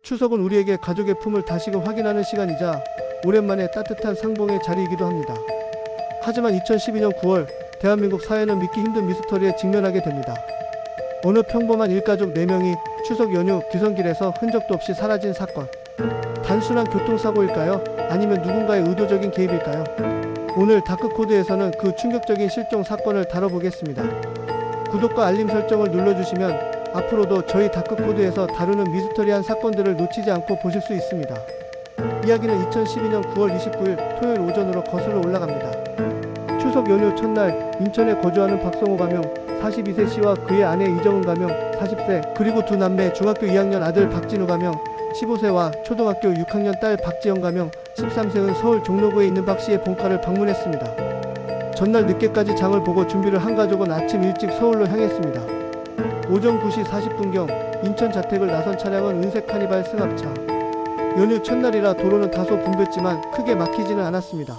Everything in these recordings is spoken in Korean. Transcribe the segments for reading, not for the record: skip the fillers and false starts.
추석은 우리에게 가족의 품을 다시금 확인하는 시간이자 오랜만에 따뜻한 상봉의 자리이기도 합니다. 하지만 2012년 9월 대한민국 사회는 믿기 힘든 미스터리에 직면하게 됩니다. 어느 평범한 일가족 4명이 추석 연휴 귀성길에서 흔적도 없이 사라진 사건. 단순한 교통사고일까요? 아니면 누군가의 의도적인 개입일까요? 오늘 다크코드에서는 그 충격적인 실종 사건을 다뤄보겠습니다. 구독과 알림 설정을 눌러주시면 앞으로도 저희 다크코드에서 다루는 미스터리한 사건들을 놓치지 않고 보실 수 있습니다. 이야기는 2012년 9월 29일 토요일 오전으로 거슬러 올라갑니다. 추석 연휴 첫날 인천에 거주하는 박성호 가명 42세 씨와 그의 아내 이정은 가명 40세 그리고 두 남매 중학교 2학년 아들 박진우 가명 15세와 초등학교 6학년 딸 박지영 가명 13세는 서울 종로구에 있는 박 씨의 본가를 방문했습니다. 전날 늦게까지 장을 보고 준비를 한 가족은 아침 일찍 서울로 향했습니다. 오전 9시 40분경 인천 자택을 나선 차량은 은색 카니발 승합차. 연휴 첫날이라 도로는 다소 붐볐지만 크게 막히지는 않았습니다.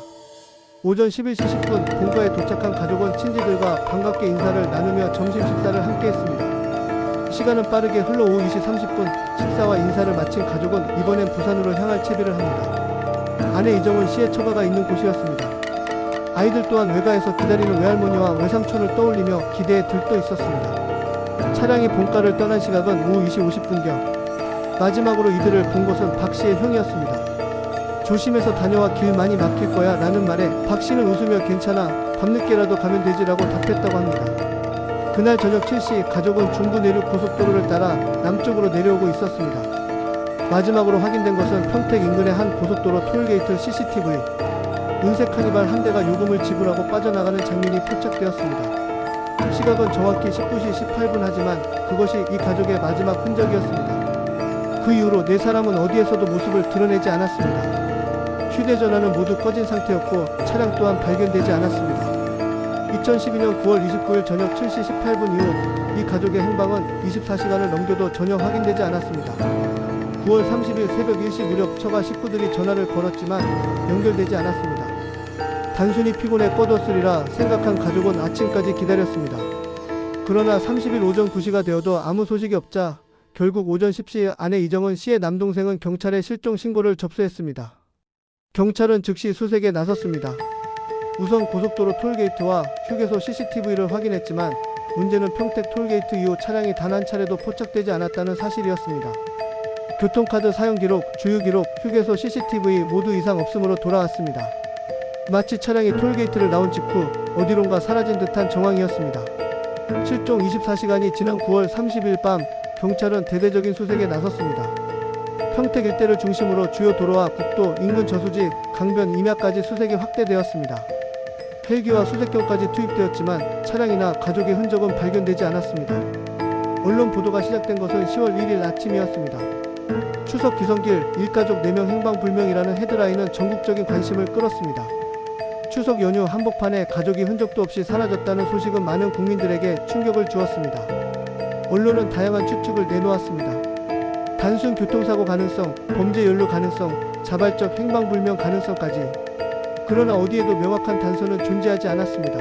오전 11시 10분 본가에 도착한 가족은 친지들과 반갑게 인사를 나누며 점심 식사를 함께 했습니다. 시간은 빠르게 흘러 오후 2시 30분 식사와 인사를 마친 가족은 이번엔 부산으로 향할 채비를 합니다. 아내 이정은 씨의 처가가 있는 곳이었습니다. 아이들 또한 외가에서 기다리는 외할머니와 외삼촌을 떠올리며 기대에 들떠 있었습니다. 차량이 본가를 떠난 시각은 오후 2시 50분경 마지막으로 이들을 본 것은 박 씨의 형이었습니다. 조심해서 다녀와 길 많이 막힐 거야 라는 말에 박 씨는 웃으며 괜찮아 밤늦게라도 가면 되지 라고 답했다고 합니다. 그날 저녁 7시 가족은 중부 내륙 고속도로를 따라 남쪽으로 내려오고 있었습니다. 마지막으로 확인된 것은 평택 인근의 한 고속도로 톨게이트 CCTV. 은색 카니발 한 대가 요금을 지불하고 빠져나가는 장면이 포착되었습니다. 시각은 정확히 19시 18분 하지만 그것이 이 가족의 마지막 흔적이었습니다. 그 이후로 4사람은 어디에서도 모습을 드러내지 않았습니다. 휴대전화는 모두 꺼진 상태였고 차량 또한 발견되지 않았습니다. 2012년 9월 29일 저녁 7시 18분 이후 이 가족의 행방은 24시간을 넘겨도 전혀 확인되지 않았습니다. 9월 30일 새벽 1시 무렵 처가 식구들이 전화를 걸었지만 연결되지 않았습니다. 단순히 피곤해 꺼뒀으리라 생각한 가족은 아침까지 기다렸습니다. 그러나 30일 오전 9시가 되어도 아무 소식이 없자 결국 오전 10시 아내 이정은 씨의 남동생은 경찰에 실종 신고를 접수했습니다. 경찰은 즉시 수색에 나섰습니다. 우선 고속도로 톨게이트와 휴게소 CCTV를 확인했지만 문제는 평택 톨게이트 이후 차량이 단 한 차례도 포착되지 않았다는 사실이었습니다. 교통카드 사용기록, 주유기록, 휴게소 CCTV 모두 이상 없음으로 돌아왔습니다. 마치 차량이 톨게이트를 나온 직후 어디론가 사라진 듯한 정황이었습니다. 실종 24시간이 지난 9월 30일 밤 경찰은 대대적인 수색에 나섰습니다. 평택 일대를 중심으로 주요 도로와 국도, 인근 저수지, 강변, 임야까지 수색이 확대되었습니다. 헬기와 수색경까지 투입되었지만 차량이나 가족의 흔적은 발견되지 않았습니다. 언론 보도가 시작된 것은 10월 1일 아침이었습니다. 추석 귀성길 일가족 4명 행방불명이라는 헤드라인은 전국적인 관심을 끌었습니다. 추석 연휴 한복판에 가족이 흔적도 없이 사라졌다는 소식은 많은 국민들에게 충격을 주었습니다. 언론은 다양한 추측을 내놓았습니다. 단순 교통사고 가능성, 범죄 연루 가능성, 자발적 행방불명 가능성까지. 그러나 어디에도 명확한 단서는 존재하지 않았습니다.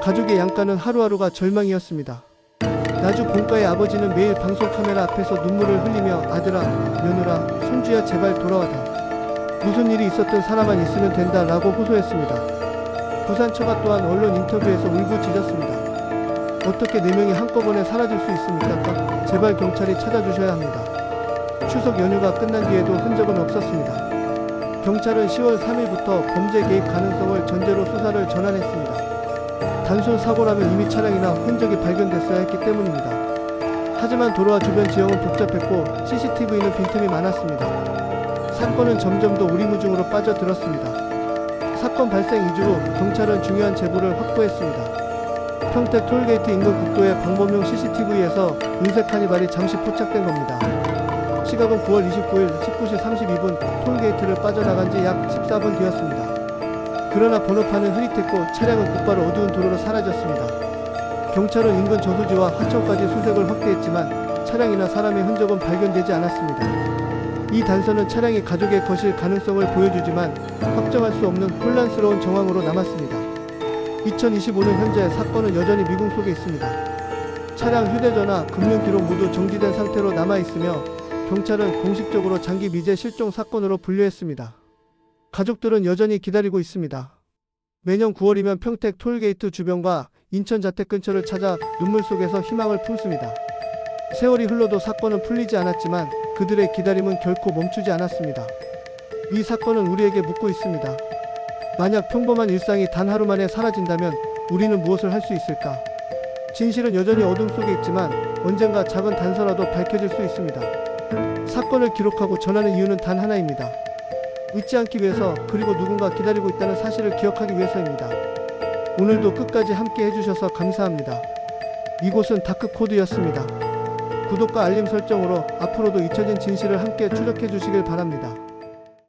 가족의 양가는 하루하루가 절망이었습니다. 나주 본가의 아버지는 매일 방송 카메라 앞에서 눈물을 흘리며 아들아, 며느라, 손주야 제발 돌아와라. 무슨 일이 있었든 살아만 있으면 된다 라고 호소했습니다. 부산 처가 또한 언론 인터뷰에서 울부짖었습니다. 어떻게 4명이 한꺼번에 사라질 수 있습니까? 제발 경찰이 찾아주셔야 합니다. 추석 연휴가 끝난 뒤에도 흔적은 없었습니다. 경찰은 10월 3일부터 범죄 개입 가능성을 전제로 수사를 전환했습니다. 단순 사고라면 이미 차량이나 흔적이 발견됐어야 했기 때문입니다. 하지만 도로와 주변 지형은 복잡했고 CCTV는 빈틈이 많았습니다. 사건은 점점 더 우리무중으로 빠져들었습니다. 사건 발생 2주 후 경찰은 중요한 제보를 확보했습니다. 평택 톨게이트 인근 국도의 방범용 CCTV에서 은색 카니발이 잠시 포착된 겁니다. 시각은 9월 29일 19시 32분 톨게이트를 빠져나간 지 약 14분 뒤였습니다. 그러나 번호판은 흐릿했고 차량은 곧바로 어두운 도로로 사라졌습니다. 경찰은 인근 저수지와 하천까지 수색을 확대했지만 차량이나 사람의 흔적은 발견되지 않았습니다. 이 단서는 차량이 가족의 것일 가능성을 보여주지만 확정할 수 없는 혼란스러운 정황으로 남았습니다. 2025년 현재 사건은 여전히 미궁 속에 있습니다. 차량, 휴대전화, 금융기록 모두 정지된 상태로 남아있으며 경찰은 공식적으로 장기 미제 실종 사건으로 분류했습니다. 가족들은 여전히 기다리고 있습니다. 매년 9월이면 평택 톨게이트 주변과 인천 자택 근처를 찾아 눈물 속에서 희망을 품습니다. 세월이 흘러도 사건은 풀리지 않았지만 그들의 기다림은 결코 멈추지 않았습니다. 이 사건은 우리에게 묻고 있습니다. 만약 평범한 일상이 단 하루 만에 사라진다면 우리는 무엇을 할 수 있을까? 진실은 여전히 어둠 속에 있지만 언젠가 작은 단서라도 밝혀질 수 있습니다. 사건을 기록하고 전하는 이유는 단 하나입니다. 잊지 않기 위해서, 그리고 누군가 기다리고 있다는 사실을 기억하기 위해서입니다. 오늘도 끝까지 함께 해주셔서 감사합니다. 이곳은 다크코드였습니다. 구독과 알림 설정으로 앞으로도 잊혀진 진실을 함께 추적해 주시길 바랍니다.